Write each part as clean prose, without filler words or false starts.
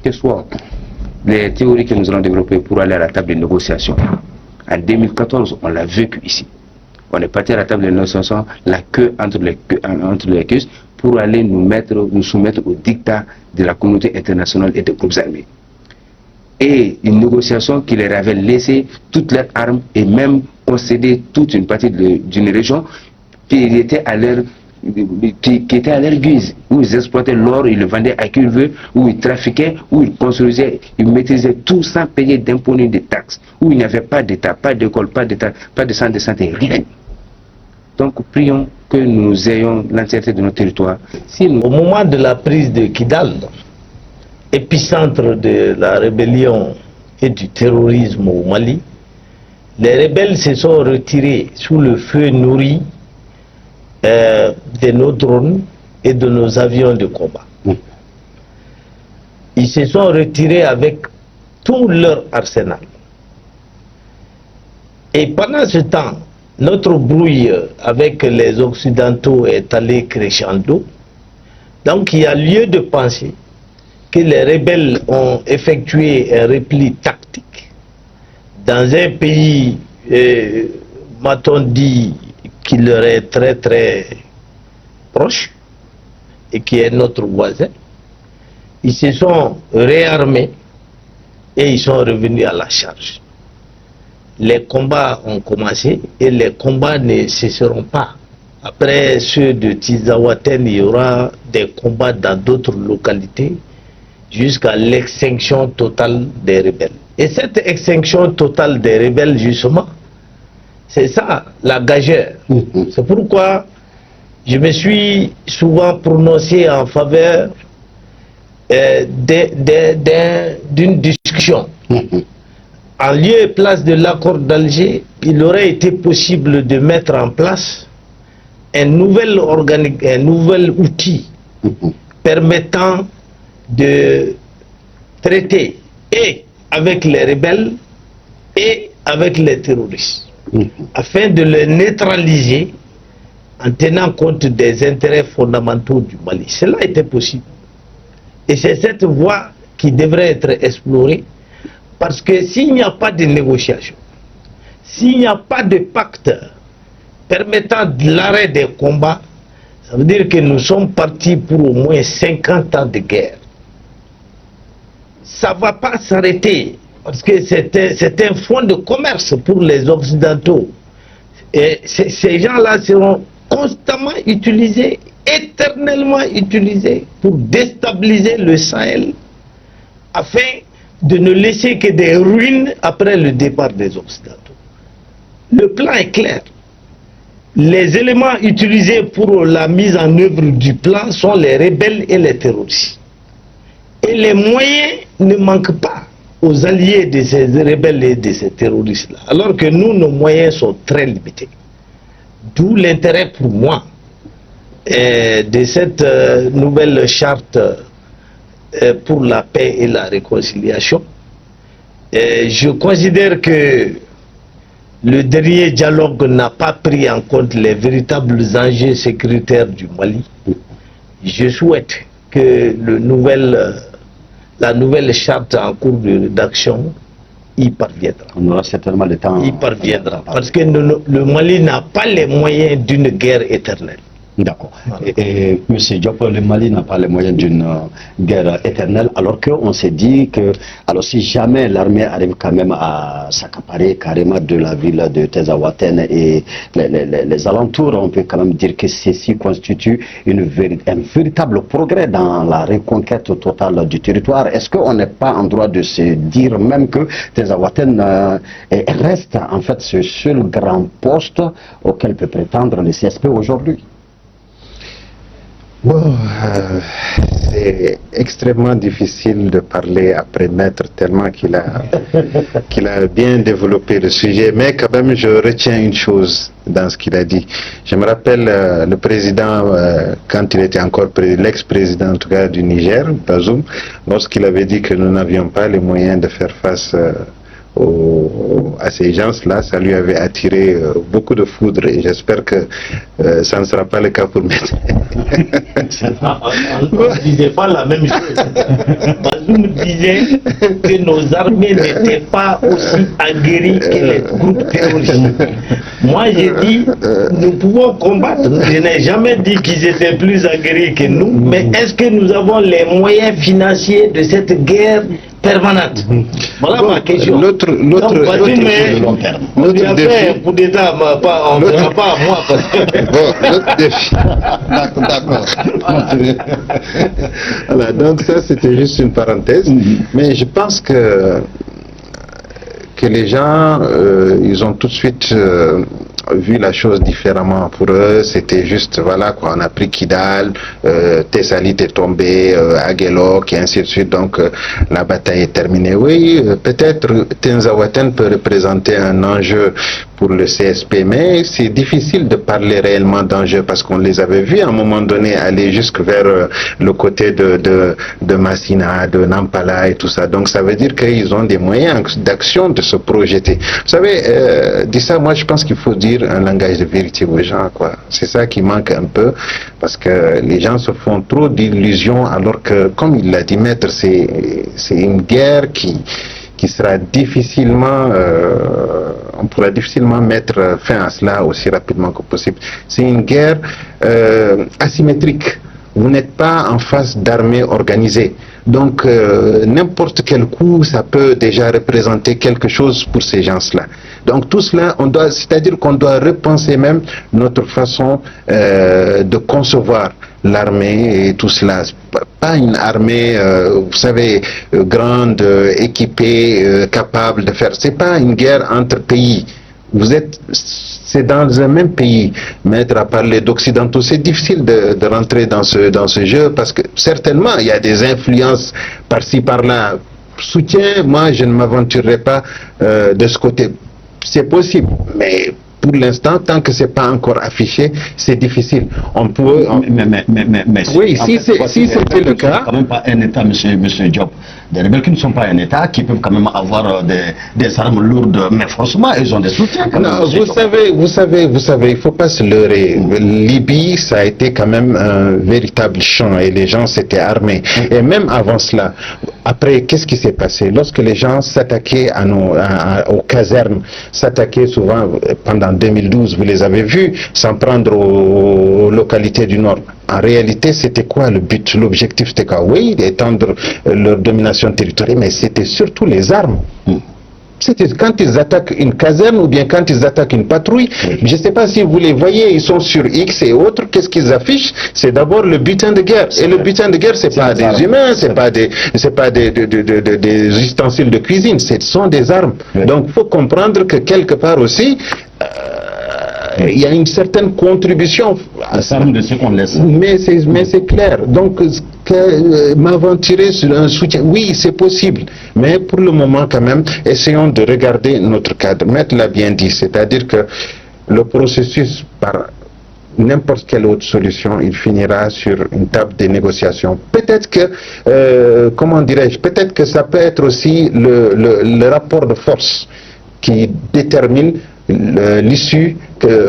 que soient les théories que nous allons développer pour aller à la table de négociation, en 2014, on l'a vécu ici. On est parti à la table de négociation, la queue entre les queues, pour aller nous soumettre au dictat de la communauté internationale et des groupes armés. Et une négociation qui leur avait laissé toutes leurs armes et même concédé toute une partie d'une région qui était à leur guise, où ils exploitaient l'or, ils le vendaient à qui ils veulent, où ils trafiquaient, où ils construisaient, ils maîtrisaient tout sans payer d'impôts ni de taxes, où il n'y avait pas d'État, pas d'école, pas d'État, pas de centre de santé, rien. Donc prions que nous ayons l'entièreté de notre territoire. Au moment de la prise de Kidal, épicentre de la rébellion et du terrorisme au Mali, les rebelles se sont retirés sous le feu nourri de nos drones et de nos avions de combat. Ils se sont retirés avec tout leur arsenal. Et pendant ce temps, notre brouille avec les Occidentaux est allée crescendo. Donc il y a lieu de penser que les rebelles ont effectué un repli tactique dans un pays, m'a-t-on dit, qui leur est très très proche et qui est notre voisin. Ils se sont réarmés et ils sont revenus à la charge. Les combats ont commencé et les combats ne cesseront pas. Après ceux de Tizawaten, il y aura des combats dans d'autres localités jusqu'à l'extinction totale des rebelles. Et cette extinction totale des rebelles, justement, c'est ça la gageure. C'est pourquoi je me suis souvent prononcé en faveur d'une discussion. En lieu et place de l'accord d'Alger, il aurait été possible de mettre en place un nouvel outil permettant de traiter et avec les rebelles et avec les terroristes, afin de les neutraliser en tenant compte des intérêts fondamentaux du Mali. Cela était possible. Et c'est cette voie qui devrait être explorée, parce que s'il n'y a pas de négociation, s'il n'y a pas de pacte permettant l'arrêt des combats, ça veut dire que nous sommes partis pour au moins 50 ans de guerre. Ça ne va pas s'arrêter, parce que c'est un fonds de commerce pour les Occidentaux. Et ces gens-là seront constamment utilisés, éternellement utilisés, pour déstabiliser le Sahel, afin de ne laisser que des ruines après le départ des Occidentaux. Le plan est clair. Les éléments utilisés pour la mise en œuvre du plan sont les rebelles et les terroristes. Et les moyens ne manquent pas aux alliés de ces rebelles et de ces terroristes-là. Alors que nous, nos moyens sont très limités. D'où l'intérêt pour moi de cette nouvelle charte pour la paix et la réconciliation. Je considère que le dernier dialogue n'a pas pris en compte les véritables enjeux sécuritaires du Mali. Je souhaite que la nouvelle charte en cours de rédaction y parviendra. On aura certainement le temps. Y parviendra. Parce que le Mali n'a pas les moyens d'une guerre éternelle. D'accord. Et M. Diop, le Mali n'a pas les moyens d'une guerre éternelle, alors qu'on s'est dit que, alors si jamais l'armée arrive quand même à s'accaparer carrément de la ville de Tezawaten et les alentours, on peut quand même dire que ceci constitue un véritable progrès dans la reconquête totale du territoire. Est-ce qu'on n'est pas en droit de se dire même que Tezawaten reste en fait ce seul grand poste auquel peut prétendre le CSP aujourd'hui? Bon, c'est extrêmement difficile de parler après Maître tellement qu'il a bien développé le sujet, mais quand même je retiens une chose dans ce qu'il a dit. Je me rappelle le président, quand il était encore l'ex-président en tout cas du Niger, Bazoum, lorsqu'il avait dit que nous n'avions pas les moyens de faire face à ces gens-là, ça lui avait attiré beaucoup de foudre et j'espère que ça ne sera pas le cas pour Maître. On ne disait pas la même chose. nous disait que nos armées n'étaient pas aussi aguerries que les groupes terroristes. Moi, j'ai dit, nous pouvons combattre. Je n'ai jamais dit qu'ils étaient plus aguerris que nous, mais est-ce que nous avons les moyens financiers de cette guerre permanente? Voilà ma question. L'autre on lui a fait un coup d'État, on ne fera pas à moi. Parce que... Bon, l'autre défi. D'accord. Voilà, donc ça c'était juste une parenthèse, mais je pense que les gens, ils ont tout de suite vu la chose différemment. Pour eux, c'était juste, voilà quoi, on a pris Kidal, Thessalie est tombé, Aguelok et ainsi de suite, donc la bataille est terminée. Oui, peut-être Tenzawaten peut représenter un enjeu pour le CSP, mais c'est difficile de parler réellement d'enjeu parce qu'on les avait vus à un moment donné aller jusque vers le côté de Massina, de Nampala et tout ça. Donc ça veut dire qu'ils ont des moyens d'action de se projeter. Vous savez, dit ça, moi je pense qu'il faut dire un langage de vérité aux gens, quoi. C'est ça qui manque un peu parce que les gens se font trop d'illusions alors que, comme il l'a dit Maître, c'est une guerre qui sera difficilement, on pourra difficilement mettre fin à cela aussi rapidement que possible. C'est une guerre asymétrique. Vous n'êtes pas en face d'armées organisées. Donc, n'importe quel coup, ça peut déjà représenter quelque chose pour ces gens-là. Donc, tout cela, c'est-à-dire qu'on doit repenser même notre façon de concevoir l'armée et tout cela. Pas une armée, vous savez, grande, équipée, capable de faire. C'est pas une guerre entre pays. C'est dans un même pays. Mettre à parler d'occidentaux, c'est difficile de rentrer dans ce jeu parce que certainement il y a des influences par-ci par-là. Soutien, moi je ne m'aventurerai pas de ce côté. C'est possible, mais pour l'instant, tant que c'est pas encore affiché, c'est difficile. On peut. Mais oui, si c'était le cas. Quand même pas un État, monsieur Diop. Des rebelles qui ne sont pas un État, qui peuvent quand même avoir des armes lourdes, mais forcément, ils ont des soutiens. Quand même, vous savez, il faut pas se leurrer. Libye, ça a été quand même un véritable champ et les gens s'étaient armés. Et même avant cela, après, qu'est-ce qui s'est passé? Lorsque les gens s'attaquaient aux casernes, s'attaquaient souvent pendant 2012, vous les avez vus, s'en prendre aux localités du Nord. En réalité, c'était quoi le but? L'objectif, c'était quoi? Oui, d'étendre leur domination territoriale, mais c'était surtout les armes. C'était quand ils attaquent une caserne ou bien quand ils attaquent une patrouille. Je ne sais pas si vous les voyez, ils sont sur X et autres. Qu'est-ce qu'ils affichent? C'est d'abord le butin de guerre. Et le butin de guerre, c'est pas des humains, c'est pas des ustensiles de cuisine, ce sont des armes. Donc, il faut comprendre que quelque part aussi, il y a une certaine contribution à ça. De ce qu'on laisse. Mais c'est clair. Donc, m'aventurer sur un soutien, oui, c'est possible. Mais pour le moment, quand même, essayons de regarder notre cadre. Maître l'a bien dit, c'est-à-dire que le processus, par n'importe quelle autre solution, il finira sur une table de négociation. Peut-être que, comment dirais-je, peut-être que ça peut être aussi le rapport de force qui détermine l'issue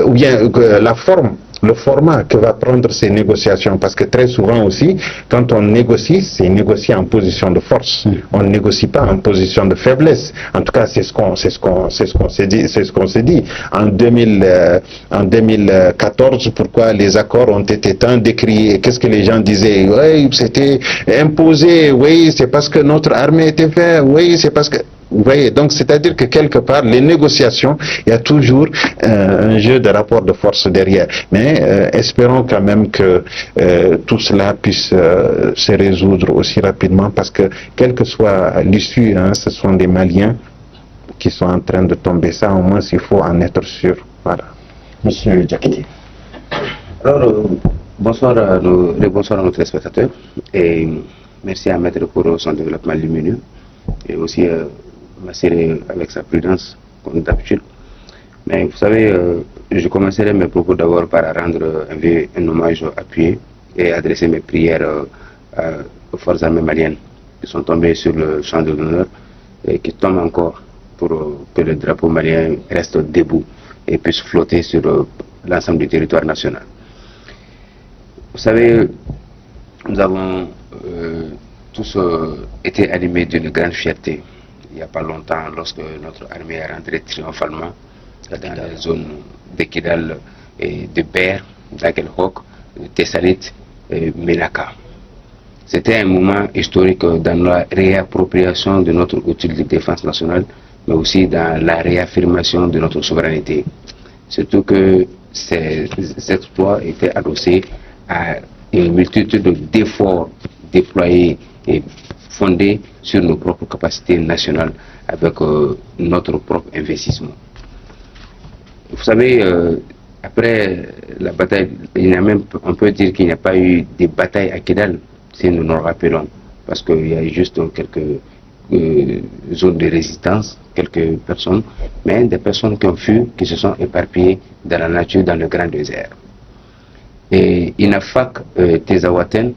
ou bien la forme, le format que va prendre ces négociations, parce que très souvent aussi, quand on négocie, c'est négocier en position de force. On ne négocie pas en position de faiblesse. En tout cas, c'est ce qu'on s'est dit. En 2014, pourquoi les accords ont été tant décriés? Qu'est-ce que les gens disaient? Oui, c'était imposé. Oui, c'est parce que notre armée était faite. Oui, c'est parce que. Vous voyez, donc c'est-à-dire que quelque part, les négociations, il y a toujours un jeu de rapport de force derrière. Mais espérons quand même que tout cela puisse se résoudre aussi rapidement parce que quelle que soit l'issue, ce sont des Maliens qui sont en train de tomber. Ça, au moins, il faut en être sûr. Voilà. Monsieur Diakité. Alors, bonsoir à nos téléspectateurs et merci à Maître pour son développement lumineux et aussi m'assurer avec sa prudence comme d'habitude. Mais vous savez, je commencerai mes propos d'abord par rendre un hommage appuyé et adresser mes prières aux forces armées maliennes qui sont tombées sur le champ de l'honneur et qui tombent encore pour que le drapeau malien reste debout et puisse flotter sur l'ensemble du territoire national. Vous savez, nous avons tous étaient animés d'une grande fierté. Il n'y a pas longtemps, lorsque notre armée est rentrée triomphalement dans la zone de Kidal, et de Ber, d'Agelhok, de Tessalit et Menaka. C'était un moment historique dans la réappropriation de notre outil de défense nationale, mais aussi dans la réaffirmation de notre souveraineté. Surtout que ces exploits étaient adossés à une multitude d'efforts déployés et fondés sur nos propres capacités nationales avec notre propre investissement. Vous savez, après la bataille, on peut dire qu'il n'y a pas eu de bataille à Kidal, si nous nous rappelons, parce qu'il y a eu juste quelques zones de résistance, quelques personnes, mais des personnes qui ont fui, qui se sont éparpillées dans la nature, dans le grand désert. Et Inafak Tezawaten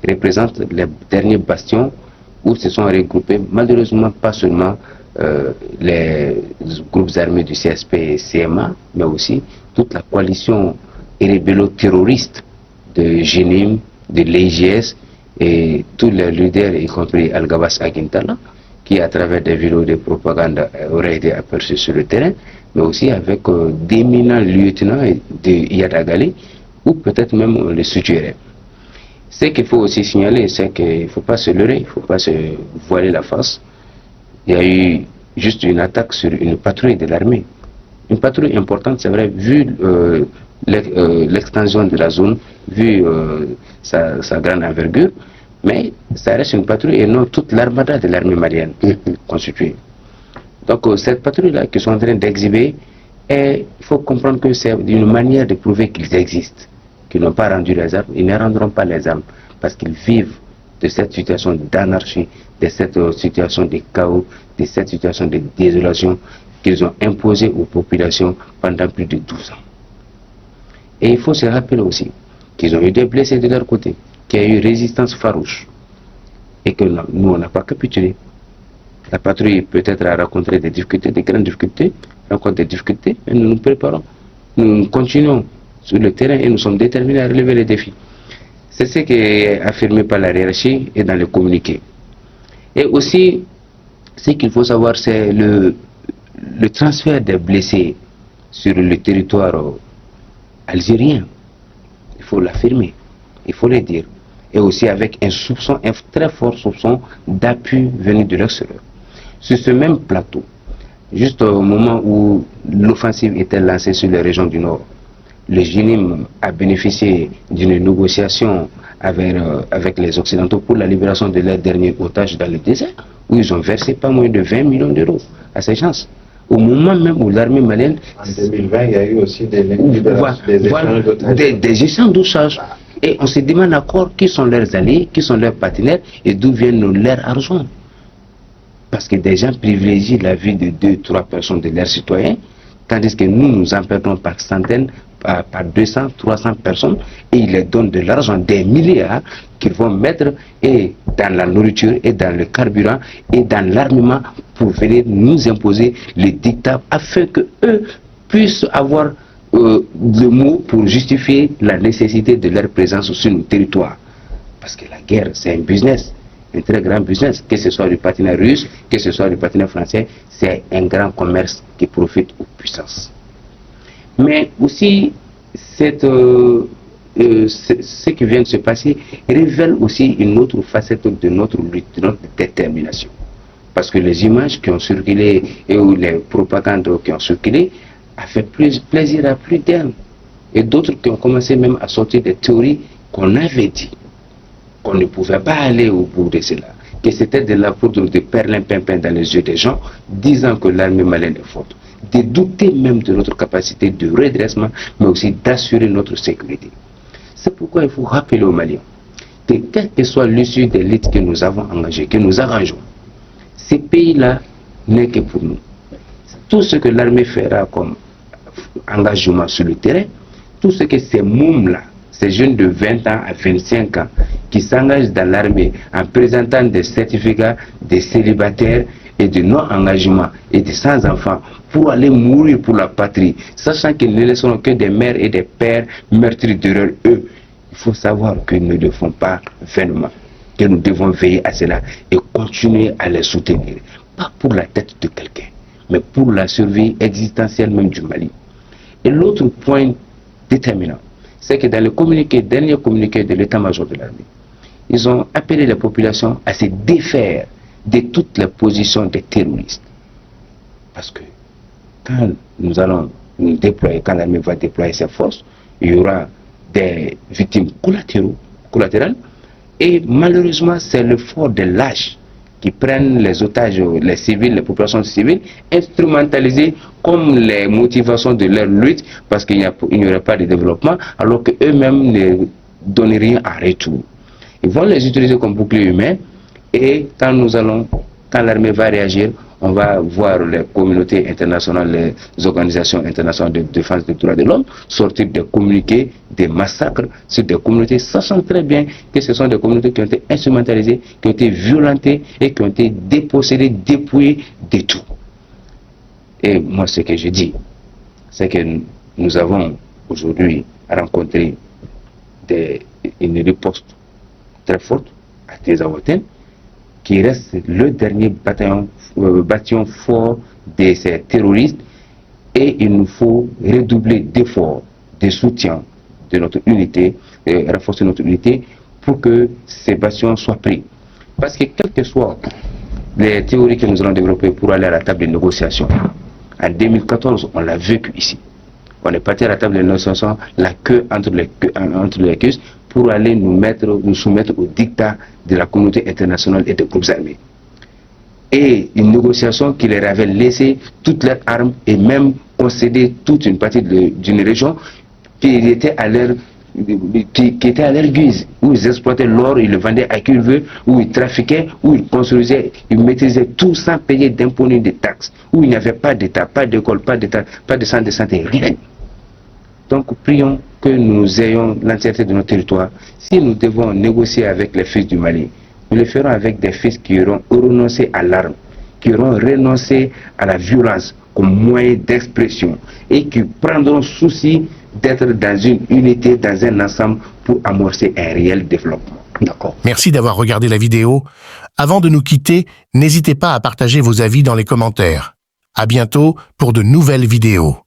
représente les derniers bastions où se sont regroupés, malheureusement pas seulement les groupes armés du CSP et CMA, mais aussi toute la coalition rébello-terroriste de Génim, de l'EIGS et tous les leaders, y compris Al-Gabas Aguintala, qui à travers des vidéos de propagande auraient été aperçus sur le terrain, mais aussi avec d'éminents lieutenants de Yadagali, ou peut-être même on les suturait. Ce qu'il faut aussi signaler, c'est qu'il ne faut pas se leurrer, il ne faut pas se voiler la face. Il y a eu juste une attaque sur une patrouille de l'armée. Une patrouille importante, c'est vrai, vu l'extension de la zone, vu sa grande envergure, mais ça reste une patrouille et non toute l'armada de l'armée malienne constituée. Donc cette patrouille-là qu'ils sont en train d'exhiber, il faut comprendre que c'est une manière de prouver qu'ils existent, qu'ils n'ont pas rendu les armes, ils ne rendront pas les armes, parce qu'ils vivent de cette situation d'anarchie, de cette situation de chaos, de cette situation de désolation qu'ils ont imposée aux populations pendant plus de 12 ans. Et il faut se rappeler aussi qu'ils ont eu des blessés de leur côté, qu'il y a eu résistance farouche, et que nous, on n'a pas capitulé. La patrouille peut-être a rencontré des difficultés, des grandes difficultés, rencontre des difficultés, mais nous nous préparons. Nous continuons sur le terrain et nous sommes déterminés à relever les défis. C'est ce qui est affirmé par la hiérarchie et dans le communiqué. Et aussi, ce qu'il faut savoir, c'est le transfert des blessés sur le territoire algérien. Il faut l'affirmer, il faut le dire. Et aussi avec un soupçon, un très fort soupçon d'appui venu de l'extérieur. Sur ce même plateau, juste au moment où l'offensive était lancée sur les régions du Nord, le Génim a bénéficié d'une négociation avec les Occidentaux pour la libération de leurs derniers otages dans le désert, où ils ont versé pas moins de 20 millions d'euros à ces gens. Au moment même où l'armée malienne... En 2020, il y a eu aussi des échanges d'otages. Et on se demande encore qui sont leurs alliés, qui sont leurs partenaires et d'où viennent leur argent. Parce que des gens privilégient la vie de 2-3 personnes de leurs citoyens, tandis que nous en perdons par centaines, par 200, 300 personnes, et ils leur donnent de l'argent, des milliards, qu'ils vont mettre et dans la nourriture, et dans le carburant, et dans l'armement, pour venir nous imposer les dictats, afin qu'eux puissent avoir le mot pour justifier la nécessité de leur présence sur nos territoires. Parce que la guerre, c'est un business, un très grand business, que ce soit du partenaire russe, que ce soit du partenaire français, c'est un grand commerce qui profite aux puissances. Mais aussi, ce qui vient de se passer révèle aussi une autre facette de notre lutte, de notre détermination. Parce que les images qui ont circulé et les propagandes qui ont circulé a fait plaisir à plus d'un. Et d'autres qui ont commencé même à sortir des théories qu'on avait dit, qu'on ne pouvait pas aller au bout de cela, que c'était de la poudre de perlimpinpin dans les yeux des gens, disant que l'armée malienne est forte, de douter même de notre capacité de redressement, mais aussi d'assurer notre sécurité. C'est pourquoi il faut rappeler aux Maliens que quelle que soit l'issue des luttes que nous avons engagées, que nous arrangeons, ces pays-là n'est que pour nous. Tout ce que l'armée fera comme engagement sur le terrain, tout ce que ces mômes-là, ces jeunes de 20 ans à 25 ans qui s'engagent dans l'armée en présentant des certificats de célibataires et de non-engagement et de sans-enfants pour aller mourir pour la patrie, sachant qu'ils ne laisseront que des mères et des pères meurtris d'erreur, eux, il faut savoir qu'ils ne le font pas vainement, que nous devons veiller à cela et continuer à les soutenir. Pas pour la tête de quelqu'un, mais pour la survie existentielle même du Mali. Et l'autre point déterminant, c'est que dans le dernier communiqué de l'état-major de l'armée, ils ont appelé la population à se défaire de toutes les positions des terroristes. Parce que quand nous allons nous déployer, quand l'armée va déployer ses forces, il y aura des victimes collatérales. Et malheureusement, c'est le fort de lâches qui prennent les otages, les civils, les populations civiles, instrumentalisées comme les motivations de leur lutte, parce qu'il n'y aurait pas de développement, alors qu'eux-mêmes ne donnent rien en retour. Ils vont les utiliser comme bouclier humain, et quand l'armée va réagir, on va voir les communautés internationales, les organisations internationales de défense des droits de l'homme sortir des communiqués, des massacres sur des communautés, sachant très bien que ce sont des communautés qui ont été instrumentalisées, qui ont été violentées et qui ont été dépossédées, dépouillées de tout. Et moi, ce que je dis, c'est que nous avons aujourd'hui rencontré une riposte très forte à Tezawaten, qui reste le dernier bataillon fort de ces terroristes, et il nous faut redoubler d'efforts, de soutien de notre unité, renforcer notre unité pour que ces bastions soient pris. Parce que quelles que soient les théories que nous allons développer pour aller à la table de négociation, en 2014, on l'a vécu ici. On est parti à la table de négociation, la queue entre les queues, pour aller nous soumettre au dictat de la communauté internationale et des groupes armés. Et une négociation qui leur avait laissé toutes leurs armes et même concédé toute une partie d'une région qui était à leur guise, où ils exploitaient l'or, ils le vendaient à qui ils veulent, où ils trafiquaient, où ils construisaient, ils maîtrisaient tout sans payer d'impôts ni de taxes, où il n'y avait pas d'État, pas d'école, pas de centre de santé, rien. Donc prions que nous ayons l'entièreté de notre territoire. Si nous devons négocier avec les fils du Mali, nous le ferons avec des fils qui auront renoncé à l'arme, qui auront renoncé à la violence comme moyen d'expression et qui prendront souci d'être dans une unité, dans un ensemble pour amorcer un réel développement. D'accord. Merci d'avoir regardé la vidéo. Avant de nous quitter, n'hésitez pas à partager vos avis dans les commentaires. À bientôt pour de nouvelles vidéos.